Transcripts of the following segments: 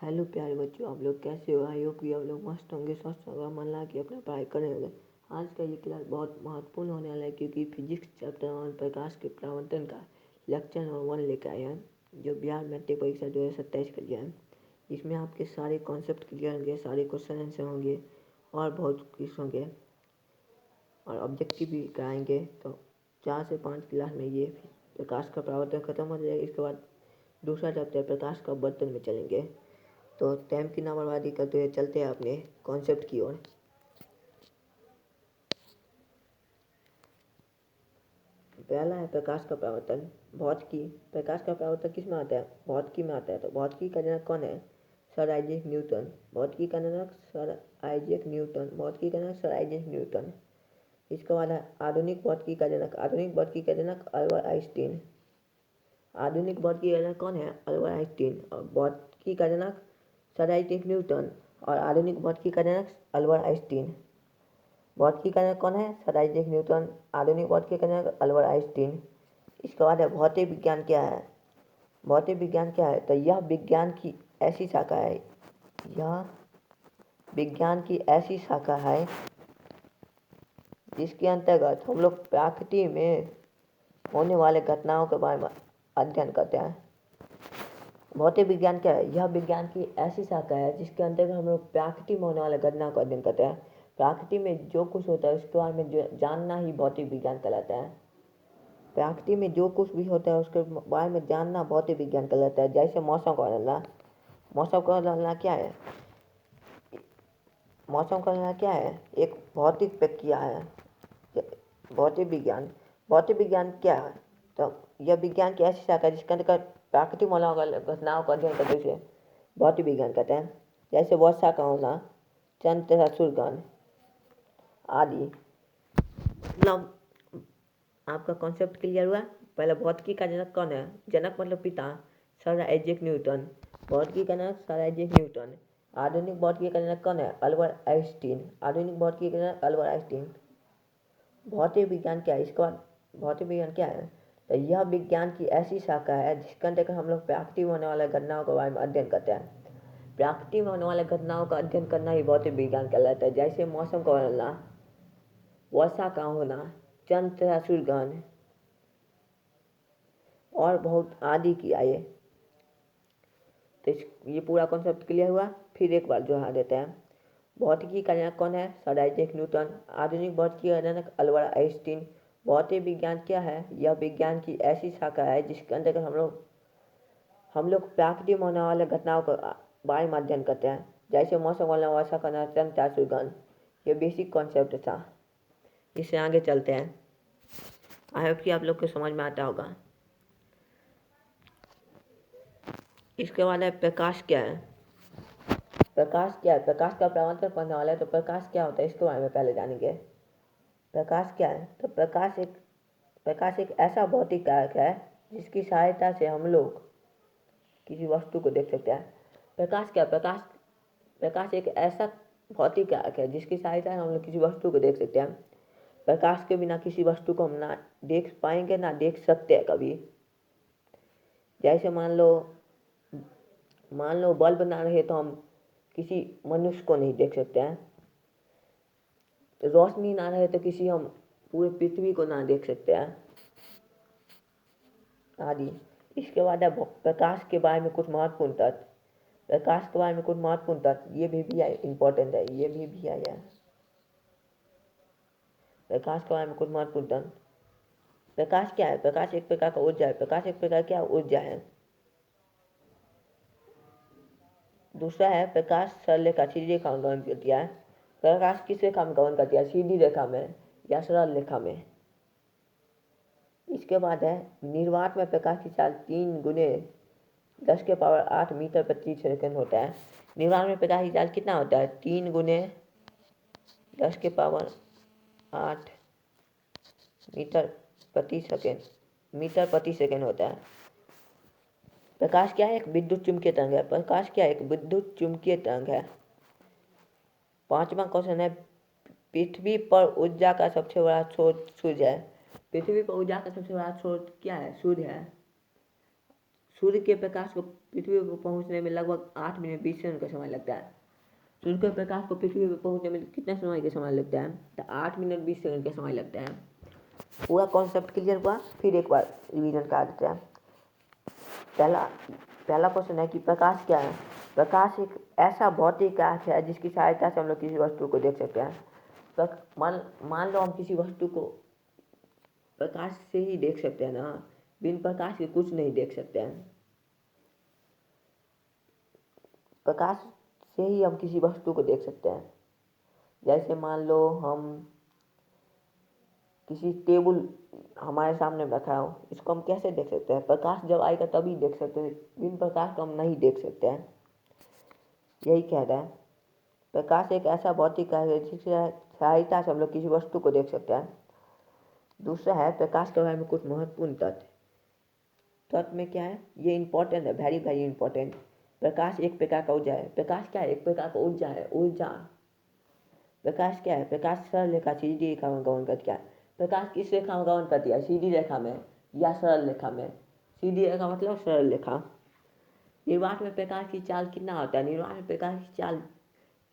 Hello प्यारे बच्चों, आप लोग कैसे हो? आई होप कि आप लोग मस्त होंगे, स्वस्थ होगा, मन लगा कि अपना पढ़ाई कर रहे होंगे। आज का ये क्लास बहुत महत्वपूर्ण होने वाला है क्योंकि फिजिक्स चैप्टर 1 प्रकाश के परावर्तन का लेक्चर नंबर 1 लेकर आए हैं, जो बिहार मैट्रिक परीक्षा 2027 का लिया है। इसमें आपके सारे कॉन्सेप्ट क्लियर होंगे, सारे क्वेश्चन आंसर होंगे और बहुत कुछ होंगे और ऑब्जेक्टिव भी कराएंगे। तो 4 से 5 क्लास में ये प्रकाश का परावर्तन खत्म हो जाएगा। इसके बाद दूसरा चैप्टर प्रकाश का बर्तन में चलेंगे। तो टाइम की ना बर्बादी करते हुए चलते हैं अपने कॉन्सेप्ट की ओर। पहला है प्रकाश का परावर्तन। भौतिकी। प्रकाश का परावर्तन किस में आता है? भौतिकी में आता है। तो भौतिकी का जनक कौन है? Sir Isaac Newton. भौतिकी का जनक सर आइजैक न्यूटन। भौतिकी का जनक सर आइजैक न्यूटन। इसके बाद है आधुनिक भौतिकी का जनक। आधुनिक भौतिकी का जनक अल्बर्ट आइंस्टीन। आधुनिक भौतिकी का जनक कौन है? Albert Einstein. और भौतिकी का जनक सर आइजैक न्यूटन और आधुनिक भौतिकी का जनक अल्बर्ट आइंस्टीन। भौतिकी का जनक कौन है? Sir Isaac Newton. आधुनिक भौतिकी का जनक अल्बर्ट आइंस्टीन। इसके बाद है भौतिक विज्ञान क्या है? भौतिक विज्ञान क्या है? तो यह विज्ञान की ऐसी शाखा है, यह विज्ञान की ऐसी शाखा है जिसके अंतर्गत हम लोग प्रकृति में होने वाले घटनाओं के बारे में अध्ययन करते हैं। भौतिक विज्ञान क्या है? यह विज्ञान की ऐसी शाखा है जिसके अंतर्गत हम लोग प्रकृति में होने वाले घटनाओं का अध्ययन करते हैं। प्रकृति में जो कुछ होता है उसके बारे में जो जानना ही भौतिक विज्ञान कहलाता है। प्रकृति में जो कुछ भी होता है उसके बारे में जानना भौतिक विज्ञान कहलाता है। जैसे मौसम का बदलना। मौसम का बदलना क्या है? मौसम का बदलना क्या है? एक भौतिक प्रक्रिया है। भौतिक विज्ञान। भौतिक विज्ञान क्या है? तो यह विज्ञान की ऐसी शाखा है जिसके अंतर्गत प्राकृतिक घटनाओं का अध्ययन करते हुए भौतिक विज्ञान कहते हैं। जैसे वर्षा का होना, चंद्र तथा सूर्यग्रहण आदि। मतलब आपका कॉन्सेप्ट क्लियर हुआ? पहले भौतिकी का जनक कौन है? जनक मतलब पिता, सर आइजैक न्यूटन। भौतिकी का जनक सर आइजैक न्यूटन। आधुनिक भौतिकी का जनक कौन है? Albert Einstein. आधुनिक भौतिकी का जनक अल्बर्ट आइंस्टीन। भौतिक विज्ञान क्या है? इसके बाद भौतिक विज्ञान क्या है? तो यह विज्ञान की ऐसी शाखा है जिसके अंतर्गत हम लोग प्रकृति में होने वाले घटनाओं के बारे में अध्ययन करते हैं। प्रकृति में होने वाले घटनाओं का अध्ययन करना ही भौतिक विज्ञान कहलाता है। जैसे मौसम का बदलना, वर्षा का होना, चंद्र तथा सूर्यग्रहण और बहुत आदि की आए। तो ये पूरा कॉन्सेप्ट क्लियर हुआ। फिर एक बार दोहरा देते हैं। भौतिकी का जनक कौन है? Sir Isaac Newton. आधुनिक भौतिकी का जनक अल्बर्ट आइंस्टीन। भौतिक विज्ञान क्या है? यह विज्ञान की ऐसी शाखा है जिसके अंतर्गत हम लोग प्रकृति में होने वाले घटनाओं का बारे में अध्ययन करते हैं। जैसे मौसम वाला, वर्षा करना, चंद्र सूर्यग्रहण। ये बेसिक कॉन्सेप्ट था। इससे आगे चलते हैं। आई होप कि आप लोग को समझ में आता होगा। इसके बाद है प्रकाश क्या है? प्रकाश क्या है? प्रकाश का परावर्तन पढ़ने वाला है। तो प्रकाश क्या होता है इसके बारे में पहले जानेंगे। प्रकाश क्या है? तो प्रकाश एक ऐसा भौतिक कारक है जिसकी सहायता से हम लोग किसी वस्तु को देख सकते हैं। प्रकाश क्या? प्रकाश एक ऐसा भौतिक कारक है जिसकी सहायता से हम लोग किसी वस्तु को देख सकते हैं। प्रकाश के बिना किसी वस्तु को हम ना देख पाएंगे ना देख सकते हैं कभी। जैसे मान लो बल्ब ना रहे तो हम किसी मनुष्य को नहीं देख सकते हैं। रोशनी ना रहे तो हम पूरे पृथ्वी को ना देख सकते हैं आदि। इसके बाद है प्रकाश के बारे में कुछ महत्वपूर्ण तथ्य। प्रकाश के बारे में कुछ महत्वपूर्ण तथ्य ये भी इम्पोर्टेंट है, ये भी आया। प्रकाश के बारे में कुछ महत्वपूर्ण तथ्य। प्रकाश क्या है? प्रकाश एक प्रकार का ऊर्जा है। प्रकाश एक प्रकार क्या ऊर्जा है? दूसरा है प्रकाश सरल रेखा सीधी रेखा में गमन करती है। प्रकाश किस रेखा में गमन करती है? सीधी रेखा में या सरल रेखा में। इसके बाद है निर्वात में प्रकाश की चाल 3 गुने 10⁸ मीटर प्रति सेकंड होता है। निर्वात में प्रकाश की चाल कितना होता है? 3 गुने 10⁸ मीटर प्रति सेकंड होता है। प्रकाश क्या है? एक विद्युत चुम्बकीय तरंग है। प्रकाश क्या है? एक विद्युत चुम्बकीय तरंग है। 5वां क्वेश्चन है पृथ्वी पर ऊर्जा का सबसे बड़ा स्रोत सूर्य है। पृथ्वी पर ऊर्जा का सबसे बड़ा स्रोत क्या है? सूर्य है। सूर्य के प्रकाश को पृथ्वी पर पहुंचने में लगभग 8 मिनट 20 सेकंड का समय लगता है। सूर्य के प्रकाश को पृथ्वी पर पहुंचने में कितना समय का समय लगता है? तो 8 मिनट 20 सेकंड का समय लगता है। पूरा कॉन्सेप्ट क्लियर हुआ? फिर एक बार रिवीजन कर देते हैं। पहला क्वेश्चन है कि प्रकाश क्या है? प्रकाश एक ऐसा भौतिक कार्य है जिसकी सहायता से हम लोग किसी वस्तु को देख सकते हैं। मान लो हम किसी वस्तु को प्रकाश से ही देख सकते हैं ना, बिन प्रकाश के कुछ नहीं देख सकते हैं। प्रकाश से ही हम किसी वस्तु को देख सकते हैं। जैसे मान लो हम किसी टेबल हमारे सामने रखा हो, इसको हम कैसे देख सकते हैं? प्रकाश जब आएगा तभी देख सकते हैं, बिन प्रकाश को हम नहीं देख सकते हैं। यही कह रहा है, प्रकाश एक ऐसा भौतिक कार्य है जिसकी सहायता से हम लोग किसी वस्तु को देख सकते हैं। दूसरा है प्रकाश के बारे में कुछ महत्वपूर्ण तथ्य। तथ्य में क्या है? ये इंपॉर्टेंट है, वेरी वेरी इंपॉर्टेंट। प्रकाश एक प्रकार का ऊर्जा है। प्रकाश क्या है? एक प्रकार का ऊर्जा है। ऊर्जा। प्रकाश क्या है? प्रकाश सरल रेखा सीधी रेखा में गमन करती है। प्रकाश किस रेखा में गमन करती है? सीधी रेखा में या सरल रेखा में? सीधी रेखा मतलब सरल रेखा। निर्वात में प्रकाश की चाल कितना होता है? निर्वात में प्रकाश की चाल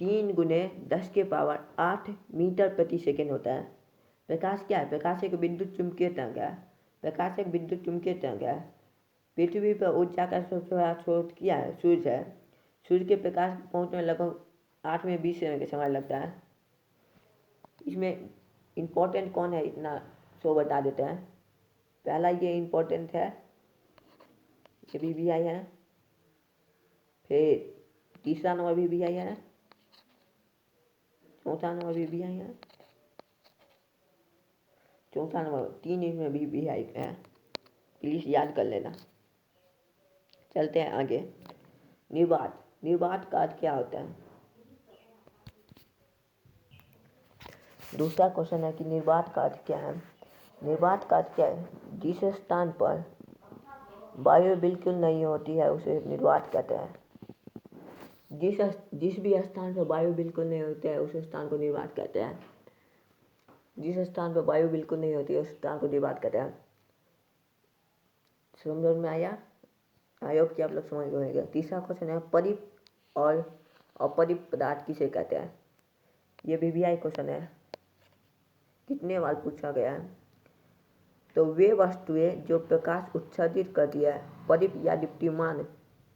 3 × 10⁸ मीटर प्रति सेकेंड होता है। प्रकाश क्या है? प्रकाश एक विद्युत चुंबकीय तरंग है। प्रकाश एक विद्युत चुंबकीय तरंग है। पृथ्वी पर ऊर्जा का सबसे बड़ा स्रोत क्या है? सूर्य है। सूर्य के प्रकाश पहुंचने में लगभग 8 में 20 सेकंड का समय लगता है। इसमें इम्पोर्टेंट कौन है इतना सो बता देते हैं। पहला ये इम्पोर्टेंट है, ये VVI है। फिर तीसरा नंबर VVI है। चौथा नंबर VVI है। चौथा नंबर 3 इसमें VVI है। प्लीज़ याद कर लेना। चलते हैं आगे। निर्वात। निर्वात का अर्थ क्या होता है? दूसरा क्वेश्चन है कि निर्वात का अर्थ क्या है? निर्वात का अर्थ क्या है? जिस स्थान पर वायु बिल्कुल नहीं होती है उसे निर्वात कहते हैं। जिस भी स्थान पर वायु बिल्कुल नहीं होती है उस स्थान को निर्वात कहते हैं। जिस स्थान पर वायु बिल्कुल नहीं होती है उस स्थान को निर्वात कहते हैं। समझ में आया? आई होप कि आप लोग समझ गए होंगे। तीसरा क्वेश्चन है परिप और अपरिप पदार्थ किसे कहते हैं? ये VVI क्वेश्चन है, कितने बार पूछा गया है। तो वे वस्तुएं जो प्रकाश उत्सर्जित करती है परिप या दीप्तिमान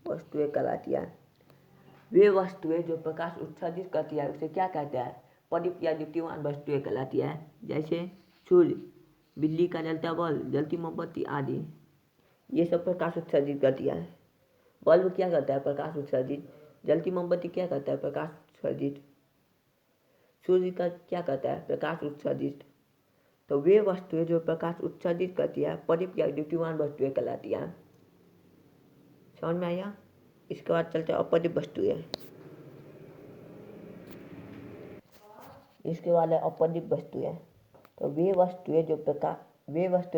वस्तुएं कहलाती है। वे वस्तुएं जो प्रकाश उत्सर्जित करती है उसे क्या कहते हैं? परिप या दीप्तिमान वस्तुएं कहलाती है। जैसे सूर्य, बिजली का जलता बल्ब, जलती मोमबत्ती आदि, ये सब प्रकाश उत्सर्जित करती है। बल्ब क्या करता है? प्रकाश उत्सर्जित। जलती मोमबत्ती क्या करता है? प्रकाश उत्सर्जित। सूर्य का क्या करता है? प्रकाश उत्सर्जित। तो वे वस्तुएं जो प्रकाश उत्सर्जित करती है परिप या दीप्तिमान वस्तुएं कहलाती है। समझ में आया? इसके बाद चलते हैं अपरिप वस्तुएं। इसके बाद है अपरिप वस्तुएं। तो वे वस्तुएं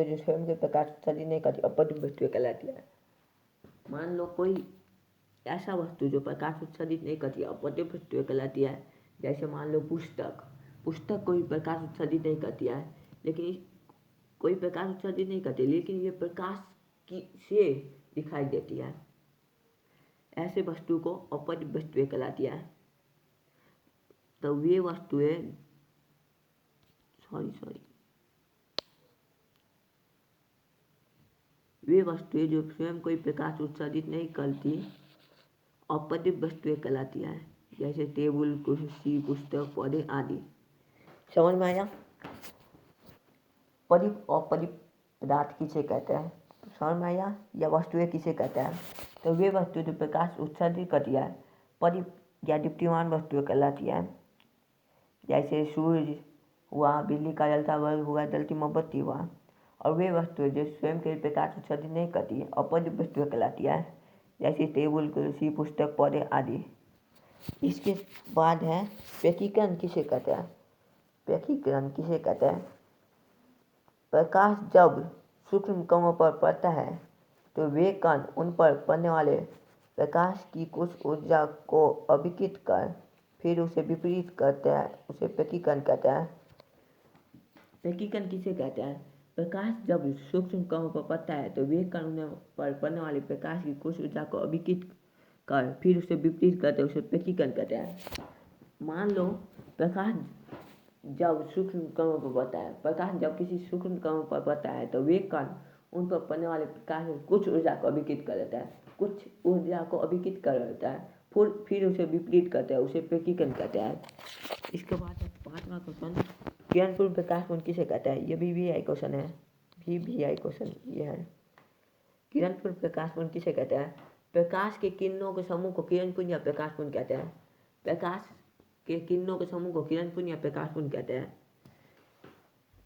जो स्वयं के प्रकाश उत्सर्जित नहीं करती अपरिप वस्तुएं कहलाती है। मान लो कोई ऐसा वस्तु जो प्रकाश उत्सर्जित नहीं करती अपरिप वस्तुएं कहलाती है। जैसे मान लो पुस्तक कोई प्रकाश उत्सर्जित नहीं करती है, लेकिन ये प्रकाश की से दिखाई देती है। ऐसे वस्तु को अपरिप वस्तुएं कहलाती है। तो वे वस्तुएं जो स्वयं कोई प्रकाश उत्सर्जित नहीं करती अपरिप वस्तुएं कहलाती है। जैसे टेबल, कुर्सी, पुस्तक, पौधे आदि। समझ में आया? परिप और परिप पदार्थ किसे कहते हैं? समझ में आया? या वस्तुएं किसे कहते हैं? तो वे वस्तु जो प्रकाश उत्सर्जित करती है परिप या दीप्तिमान वस्तुएं कहलाती है। जैसे सूर्य हुआ, बिजली का जलता बल्ब हुआ, जलती मोमबत्ती हुआ। और वे वस्तुएं जो स्वयं के प्रकाश उत्सर्जित नहीं करती है अपरिप वस्तुएं कहलाती है। जैसे टेबल, कुर्सी, पुस्तक, पौधे आदि। इसके बाद है प्रकीकरण किसे कहते हैं? प्रकीकरण किसे कहते हैं? प्रकाश जब सूक्ष्म कणों पर पड़ता है तो वे कण उन पर पड़ने वाले प्रकाश की कुछ ऊर्जा को अभिकित कर फिर उसे विपरीत करते हैं, उसे प्रकीकरण कहते हैं। प्रकीकरण किसे कहते हैं? प्रकाश जब सूक्ष्म कणों पर पड़ता है तो वे कण उन्हें पर पड़ने वाले प्रकाश की कुछ ऊर्जा को अभिकित कर फिर उसे विपरीत करते उसे प्रतिकरण कहते हैं। मान लो प्रकाश जब सूक्ष्म कणों पर पड़ता है, प्रकाश जब किसी सूक्ष्म कणों पर पड़ता है तो वे कण उन पर पड़ने वाले प्रकाश में कुछ ऊर्जा को अभिकित कर देता है, कुछ ऊर्जा को अभिकित कर देता है, फिर उसे विपरीत करते हैं, उसे प्रतिकरण कहते हैं। इसके बाद 5वां क्वेश्चन, किरणपूर्ण प्रकाश पुंज किसे कहते हैं? ये भी आई क्वेश्चन है, भी आई क्वेश्चन ये है। किरणपूर्ण प्रकाश पुंज किसे कहते हैं? प्रकाश के किरणों के समूह को किरणपुंज या प्रकाश पुंज कहते हैं। प्रकाश के किरणों के समूह को किरणपुंज या प्रकाश पुंज कहते हैं।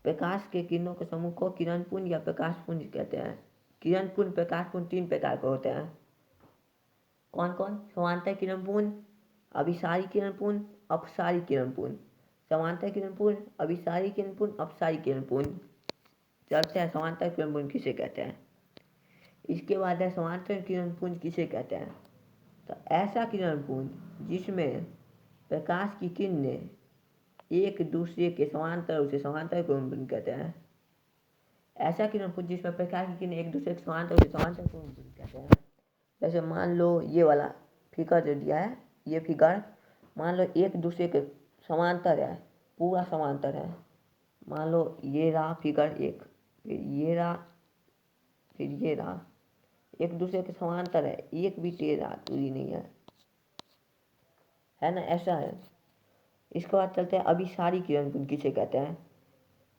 प्रकाश के किरणों के समूह को किरणपुंज या प्रकाश पुंज कहते हैं। किरणपुंज प्रकाश पुंज 3 प्रकार के होते हैं। कौन कौन? समांतर किरणपुंज, अभिसारी किरणपुंज, अपसारी किरणपुंज। समांतर किरणपुंज, अभिसारी किरणपुंज, अपसारी किरणपुंज। चलते हैं समांतर किरणपुंज किसे कहते हैं। इसके बाद है समांतर किरणपुंज किसे कहते हैं? तो ऐसा किरणपुंज जिसमें प्रकाश की किरणें एक दूसरे के समांतर, उसे समांतर किरणपुंज कहते हैं। ऐसा किरणपुंज जिसमें प्रकाश की किरणें एक दूसरे के समांतर, उसे समांतर किरणपुंज कहते हैं। जैसे मान लो ये वाला फिगर जो दिया है, ये फिगर मान लो एक दूसरे के समांतर है, पूरा समांतर है। मान लो ये रहा फिगर एक, फिर ये रहा, फिर ये रहा, एक दूसरे के समांतर है, एक भी टेढ़ा दूरी नहीं है ना, ऐसा है। इसके बाद चलते हैं अभिसारी किरणपुंज किसे कहते हैं।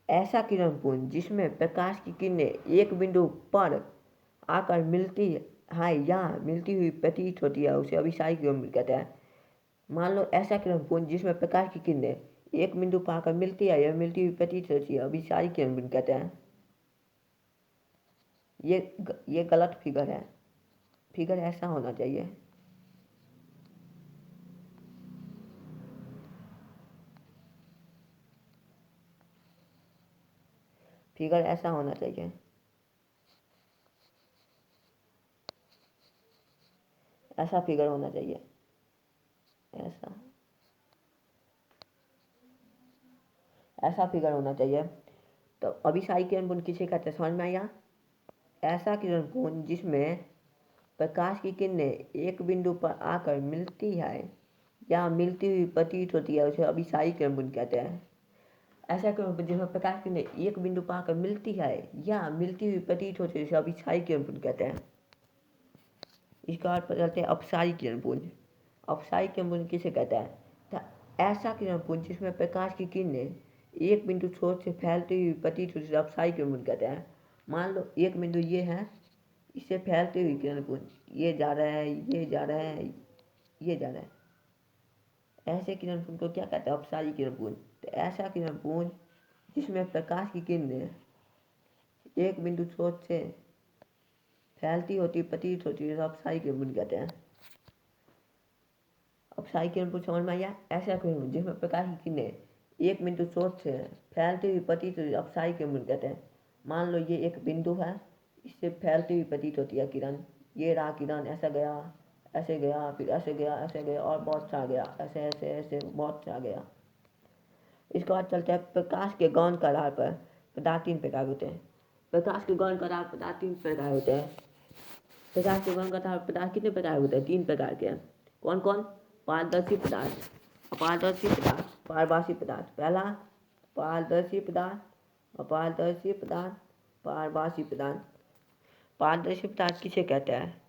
ऐसा किरणपुंज जिसमें प्रकाश की किरणें एक बिंदु पर आकर मिलती है या मिलती हुई प्रतीत होती है, उसे अभिसारी किरणपुंज कहते हैं। मान लो ऐसा किरणपुंज जिसमें प्रकाश की किरणें एक बिंदु पर आकर मिलती है या मिलती हुई प्रतीत होती है, अभिसारी किरणपुंज कहते हैं। ये गलत फिगर है, फिगर ऐसा होना चाहिए। फिगर ऐसा होना चाहिए, ऐसा फिगर होना चाहिए, ऐसा फिगर होना चाहिए। तो अभिसारी किरणपुंज किसे कहते हैं, समझ में आया? ऐसा किरणपुंज जिसमें प्रकाश की किरणें एक बिंदु पर आकर मिलती है या मिलती हुई प्रतीत होती है, उसे अभिसारी किरणपुंज कहते हैं। ऐसा किरणपुंज जिसमें प्रकाश की किरणें एक बिंदु पर आकर मिलती है या मिलती हुई प्रतीत होती है, उसे अभिसारी किरणपुंज कहते हैं। इसके बाद चलते हैं अपसारी किरणपुंज। अपसारी किरणपुंज किसे कहते हैं? तो ऐसा किरणपुंज जिसमें प्रकाश की किरणें एक बिंदु स्रोत से फैलती हुई प्रतीत होती है, अपसारी किरणपुंज कहते हैं। मान लो एक बिंदु ये है, इससे फैलती हुई किरणपुंज ये जा रहा है, ये जा रहा है, ये जा रहा है, ऐसे किरणपुंज को क्या कहते हैं? अपसारी किरणपुंज। तो ऐसा किरणपुंज जिसमें प्रकाश की किरणें एक बिंदु स्रोत से फैलती होती प्रतीत होती है, अपसारी किरणपुंज कहते हैं। अपसारी किरणपुंज समझ में आया? ऐसा किरणपुंज जिसमें प्रकाश की किरणें एक बिंदु स्रोत से फैलती हुई प्रतीत होती है, अपसारी किरणपुंज कहते हैं। मान लो ये एक बिंदु है, इससे फैलती हुई प्रतीत होती है किरण, ये रहा किरण, ऐसा गया, ऐसे गया, फिर ऐसे गया, ऐसे गया और बहुत सा गया, ऐसे ऐसे ऐसे बहुत सा गया। इसके बाद चलते हैं प्रकाश के गौण के आधार पर पदार्थ 3 प्रकार होते हैं। प्रकाश के गौण के आधार पर पदार्थ 3 प्रकार होते हैं। प्रकाश के गौण के आधार पर पदार्थ कितने प्रकार होते हैं? 3 प्रकार के। कौन कौन? पारदर्शी पदार्थ, अपारदर्शी पदार्थ, पारभासी पदार्थ। पहला पारदर्शी पदार्थ, अपारदर्शी पदार्थ, पारभासी पदार्थ। पारदर्शी पदार्थ किसे कहते हैं?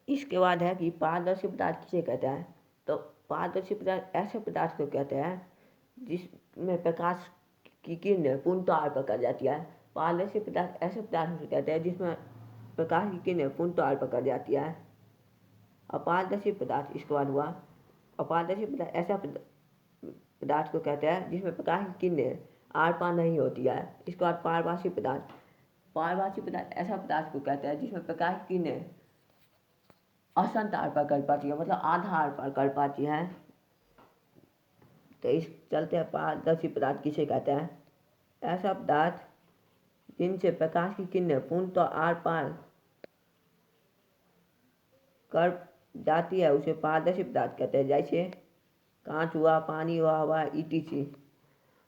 इसके बाद है कि पारदर्शी पदार्थ किसे कहते हैं। तो पारदर्शी पदार्थ ऐसे पदार्थ को कहते हैं जिसमें प्रकाश की किरणें पूर्णतः आड़ पकड़ जाती है। पारदर्शी पदार्थ ऐसे पदार्थ को कहते हैं जिसमें प्रकाश की किरणें पूर्णतः आड़ पकड़ जाती है। अपारदर्शी पदार्थ इसके बाद हुआ। अपारदर्शी पदार्थ ऐसा पदार्थ को कहते हैं जिसमें प्रकाश की किरणें आर पार नहीं होती है। इसके बाद पारभासी पदार्थ। पारभासी पदार्थ ऐसा पदार्थ को कहते हैं जिसमें प्रकाश की किरणें असंत आर पार कर पाती है, मतलब आधा आर पार कर पाती है। तो इस चलते पारदर्शी पदार्थ किसे कहते हैं? ऐसा पदार्थ जिनसे प्रकाश की किरणें पूर्णतः आर पार कर जाती है, उसे पारदर्शी पदार्थ कहते हैं। जैसे कांच हुआ, पानी हुआ, हवा, ETC।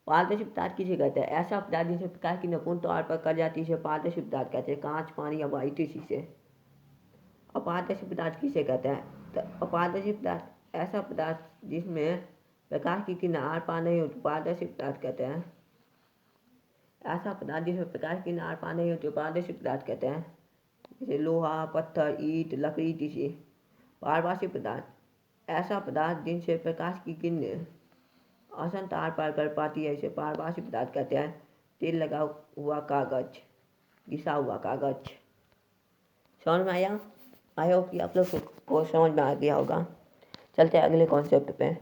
पारदर्शी पदार्थ किसे कहते हैं? ऐसा पदार्थ जिसमें प्रकाश की निपुण तौर पर कर जाती है, पारदर्शी पदार्थ कहते हैं। कांच, पानी या वायु शीशे। अपारदर्शी पदार्थ किसे कहते हैं? तो अपारदर्शी पदार्थ ऐसा पदार्थ जिसमें प्रकाश की किरण आर पार नहीं होती, पारदर्शी पदार्थ कहते हैं। ऐसा पदार्थ जिसमें प्रकाश की किरण आर पार नहीं होती, पारदर्शी पदार्थ कहते हैं। जैसे लोहा, पत्थर, ईंट, लकड़ी, टिश्यू। पारभासी पदार्थ ऐसा पदार्थ जिनसे प्रकाश की किरण आसन तार पार कर पाती है, इसे पारभासी पदार्थ कहते हैं। तेल लगा हुआ कागज, घिसा हुआ कागज। समझ में आया? आई होप कि आप लोग को समझ में आ गया होगा। चलते हैं अगले कॉन्सेप्ट पे।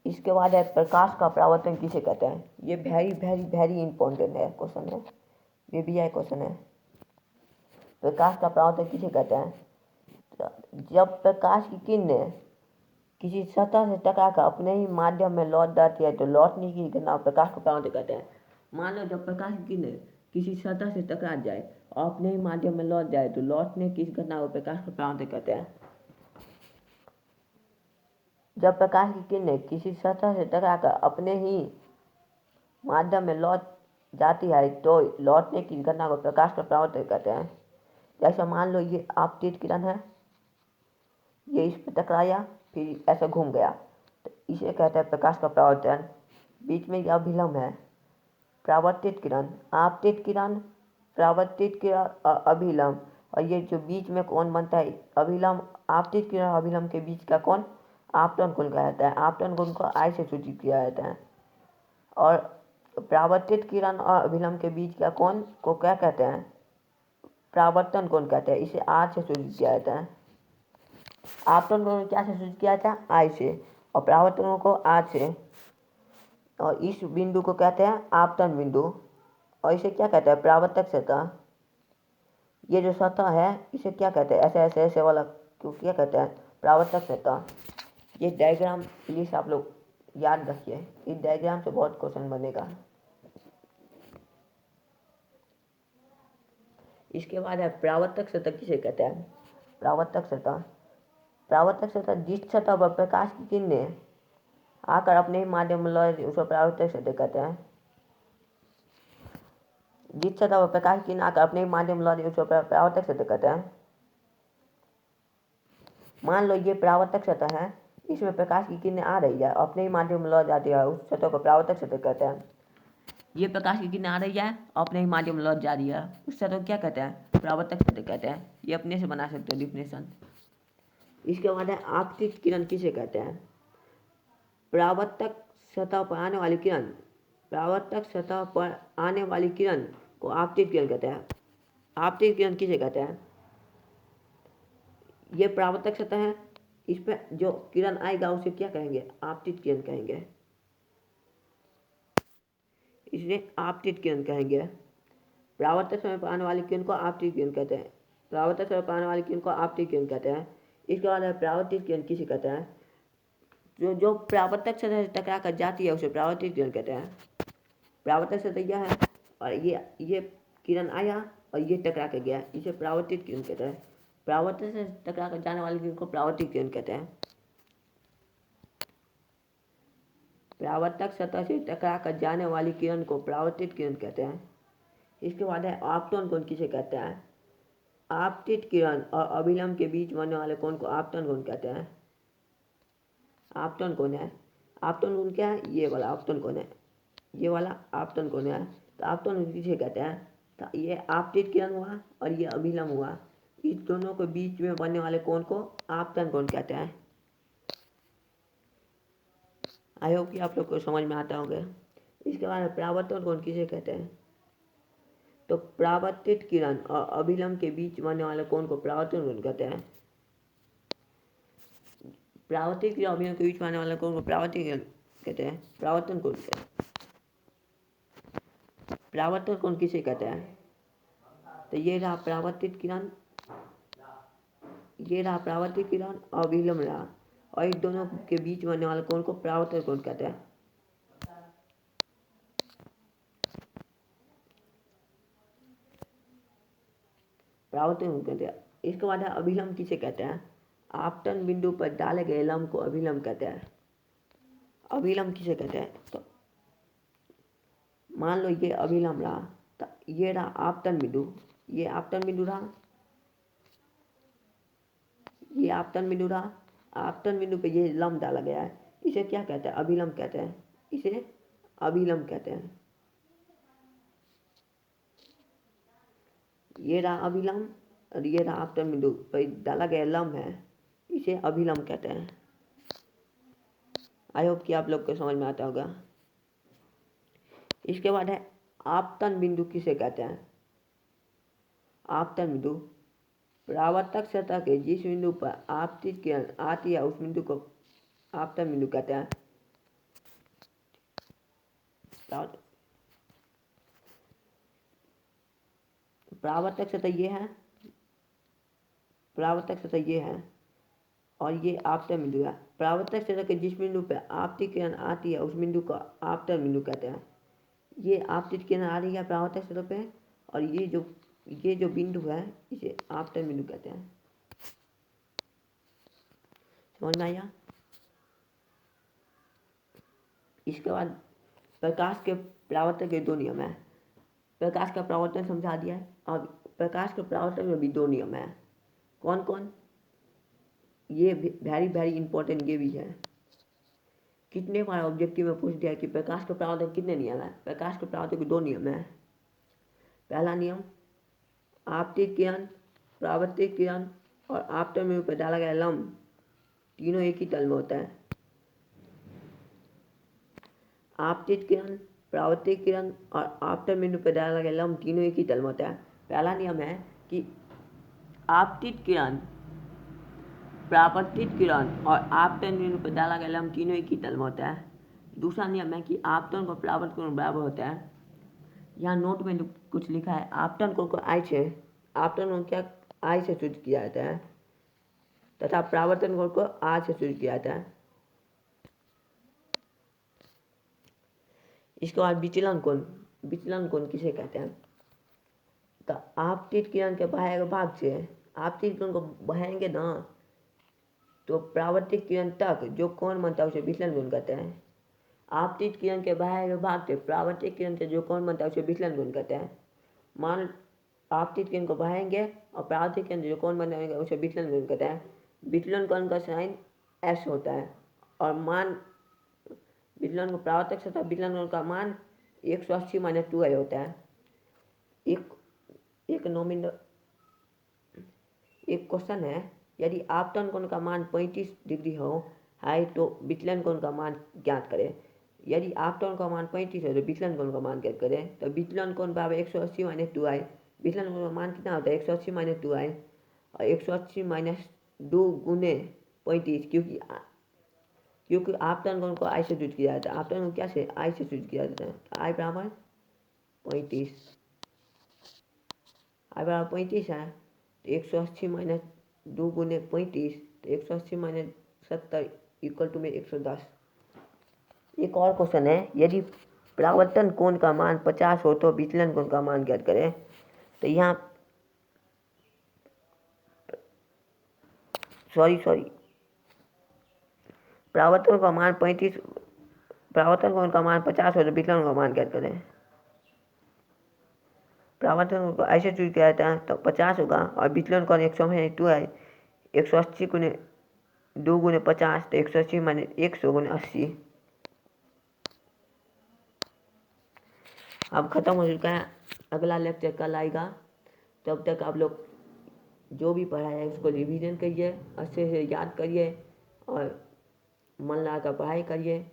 इसके बाद है प्रकाश का परावर्तन किसे कहते हैं? ये वेरी वेरी वेरी इंपॉर्टेंट है क्वेश्चन है, ये भी है क्वेश्चन है। प्रकाश का परावर्तन किसे कहते हैं? जब प्रकाश की किरण किसी सतह से टकराकर अपने ही माध्यम में लौट जाती है तो लौटने की घटना प्रकाश का परावर्तन कहते हैं। मान लो जब प्रकाश की किरण किसी सतह से टकरा जाए और अपने ही माध्यम में लौट जाए तो लौटने की घटना को प्रकाश का परावर्तन कहते हैं। जब प्रकाश की किरण किसी सतह से टकराकर अपने ही माध्यम में लौट जाती है तो लौटने की घटना को प्रकाश का परावर्तन कहते हैं। जैसे मान लो ये आपतित किरण है, ये इस पर टकराया फिर ऐसे घूम गया तो इसे कहते हैं प्रकाश का परावर्तन। बीच में यह अभिलंब है। परावर्तित किरण, आपतित किरण, परावर्तित किरण और अभिलंब। और ये जो बीच में कोण बनता है अभिलंब, आपतित किरण और अभिलंब के बीच का कोण आपतन कोण कहा जाता है। आपतन कोण को आई से सूचित किया जाता है। और परावर्तित किरण और अभिलंब के बीच का कोण को क्या कहते हैं? परावर्तन कोण कहते हैं। इसे आर से सूचित किया जाता है। आपतन कोण को क्या से सूचित किया जाता है? आई से। और परावर्तन को आर से। और इस बिंदु को कहते हैं आपतन बिंदु। और इसे क्या कहते हैं? परावर्तक सतह। ये जो सतह है इसे क्या कहते हैं? ऐसे ऐसे ऐसे वाला को क्या कहते हैं? परावर्तक सतह। ये डायग्राम प्लीज आप लोग याद रखिए, इस डायग्राम से बहुत क्वेश्चन बनेगा। इसके बाद है परावर्तक सतह किसे कहते हैं? परावर्तक सतह, परावर्तक सतह जिस सतह पर प्रकाश की किरणें आकर अपने ही माध्यम में लौट उसको परावर्तक सतह कहते हैं। जिस सतह पर प्रकाश की किरण आकर अपने ही माध्यम में लौट उसको परावर्तक सतह कहते हैं। मान लो ये परावर्तक सतह है, इसमें प्रकाश की किरणें आ रही है और अपने ही माध्यम में लौट जाती है, उस सतह को परावर्तक सतह कहते हैं। ये प्रकाश की किरणें आ रही है और अपने ही माध्यम में लौट जा रही है, उस सतह को क्या कहते हैं? परावर्तक सतह कहते हैं। ये अपने से बना सकते हो डिफिनेशन। इसके बाद है आपतित किरण किसे कहते हैं? परावर्तक सतह पर आने वाली किरण, परावर्तक सतह पर आने वाली किरण को आपतित किरण कहते हैं। आपतित किरण किसे कहते हैं? ये परावर्तक सतह है, इस पर जो किरण आएगा उसे क्या कहेंगे? आपतित किरण कहेंगे। इसलिए आपतित किरण कहेंगे। परावर्तक समय पर आने वाली किरण को आपतित किरण कहते हैं। परावर्तक समय पर आने वाली किरण को आपतित किरण कहते हैं। इसके बाद परावर्तित किरण किसे कहते हैं? जो परावर्तक सतह से टकरा कर जाती है उसे परावर्तित किरण कहते हैं। परावर्तक सतह यह है और ये किरण आया और ये टकरा कर गया, इसे परावर्तित किरण कहते हैं। परावर्तक से टकरा कर जाने वाली किरण को परावर्तित किरण कहते हैं। परावर्तक सतह से टकरा कर जाने वाली किरण को परावर्तित किरण कहते हैं। इसके बाद है आपतन कोण किसे कहते हैं? आपतित किरण और अभिलंब के बीच बनने वाले कोण को आपतन कोण कहते हैं। आपतन कोण है, आपतन कोण क्या है? ये वाला आपतन कोण है, ये वाला आपतन कोण है। तो आपतन कोण किसे कहते हैं? तो ये आपतित किरण हुआ और ये अभिलंब हुआ, इस दोनों के बीच में बनने वाले कोण को आपतन कोण कहते हैं। आई होप कि आप लोग को समझ में आता होगा। इसके बाद परावर्तन कोण किसे कहते हैं? तो परावर्तित किरण और अभिलंब के बीच बनने वाले कोण को परावर्तन कोण कहते हैं। परावर्तित किरण और अभिलंब के बीच बनने वाले कोण को परावर्तित किरण कहते हैं। परावर्तन कोण कहते हैं। परावर्तन कोण किसे कहते हैं? तो ये रहा परावर्तित किरण, ये रहा परावर्तित किरण और अभिलंब रहा, और इन दोनों के बीच बनने वाले कोण को परावर्तन कोण कहते हैं। परावर्तन कोण कहते हैं। इसके बाद है अभिलंब किसे कहते हैं? आपतन बिंदु पर डाले गए लंब को अभिलंब कहते हैं। अभिलंब किसे कहते हैं? तो मान लो ये अभिलंब रहा, तो ये रहा आपतन बिंदु, ये आपतन बिंदु रहा, ये आपतन बिंदु रहा। आपतन बिंदु पे ये लंब डाला गया है, इसे क्या कहते हैं? अभिलंब कहते हैं। इसे अभिलंब कहते हैं। ये रहा अभिलंब और ये रहा आपतन बिंदु पर डाला गया लंब है, इसे अभिलंब कहते हैं। आई होप कि आप लोग को समझ में आता होगा। इसके बाद है आपतन बिंदु किसे कहते हैं? आपतन बिंदु परावर्तक सतह के जिस बिंदु पर आपतित किरण आती है उस बिंदु को आपतन बिंदु कहते हैं। परावर्तक सतह ये है, परावर्तक सतह ये है और ये आपतन बिंदु है। परावर्तक सतह के जिस बिंदु पर आपतित किरण आती है उस बिंदु को आपतन बिंदु कहते हैं। ये आपतित किरण आ रही है परावर्तक सतह पे और ये जो बिंदु है इसे आपतन बिंदु कहते हैं। समझ में आया? इसके बाद प्रकाश के परावर्तन के दो नियम है। प्रकाश का परावर्तन समझा दिया है। अब प्रकाश के परावर्तन में भी दो नियम है। कौन कौन? ये वेरी इंपॉर्टेंट ये भी है। कितने बार ऑब्जेक्टिव में पूछ दिया कि प्रकाश के परावर्तन कितने नियम है? प्रकाश के परावर्तन के दो नियम है। पहला नियम, आपतित किरण, परावर्तित किरण और आपतन बिंदु पर डाला गया लंब तीनों एक ही तल में होता है। आपतित किरण, परावर्तित किरण और आपतन बिंदु पर डाला गया लंब तीनों एक ही तल में होता है। पहला नियम है कि आपतित किरण, परावर्तित किरण और आपतन बिंदु पर डाला गया लंब तीनों एक ही तल में होता है। दूसरा नियम है कि आपतन को परावर्तन कोण बराबर होता है। यहाँ नोट में कुछ लिखा है, आपतन कोण को आई से, आपतन कोण क्या आई से सूचित किया जाता है तथा परावर्तन कोण को आर से सूचित किया जाता है। इसके बाद विचलन कोण, विचलन कोण किसे कहते हैं? तो आपतित किरण के बाह्य भाग से आपतित किरण को बहाएंगे ना तो परावर्तित किरण तक जो कोण बनता है उसे विचलन कोण कहते हैं। आपतित किरण के बाह्य भाग से परावर्तित किरण से जो कोण बनता है उसे विचलन कोण कहते हैं। मान आपतित किरण को बहाएंगे और परावर्तित किरण से जो कोण बनता है उसे विचलन कोण कहते हैं। विचलन कोण का साइन एस होता है और मान विचलन को परावर्तक सतह विचलन कोण का मान 180 - 2i होता है। एक क्वेश्चन है, यदि आपतन कोण का मान 35 डिग्री हो है तो विचलन कोण का मान ज्ञात करें। यदि आपतन का मान 35 है तो विचलन कोण का मान ज्ञात करें। तो विचलन कोण बराबर 180 - 2i। विचलन कोण का मान कितना होता है? 180 - 2i और 180 - 2 गुने 35, क्योंकि आपतन कोण को आई से सूचित किया जाता है। आपतन कोण क्या से? आई से सूचित किया जाता है। तो आई बराबर 35, आई बराबर 35 है तो 180 - 2 गुने 35 तो 180 - 70 इक्वल टू में 110। एक और क्वेश्चन है, यदि परावर्तन कोण का मान 50 हो तो विचलन कोण का मान ज्ञात करें। तो यहाँ परावर्तन का मान 35, परावर्तन कोण का मान 50 हो तो विचलन का मान ज्ञात करें। परावर्तन कोण को ऐसे सूचित किया जाता है तो 50 होगा और विचलन कोण 100 - 2 है। 180 गुने 2 गुने 50 तो 180 - 100 गुने 80। अब खत्म हो चुका है। अगला लेक्चर कल आएगा। तब तक आप लोग जो भी पढ़ा है उसको रिवीजन करिए, अच्छे से याद करिए और मन लगा कर पढ़ाई करिए।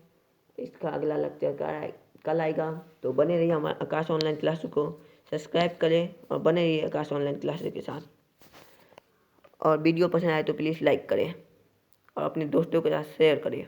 इसका अगला लेक्चर कल आएगा, तो बने रहिए हमारे आकाश ऑनलाइन क्लास को सब्सक्राइब करें और बने रहिए आकाश ऑनलाइन क्लास के साथ। और वीडियो पसंद आए तो प्लीज़ लाइक करें और अपने दोस्तों के साथ शेयर करें।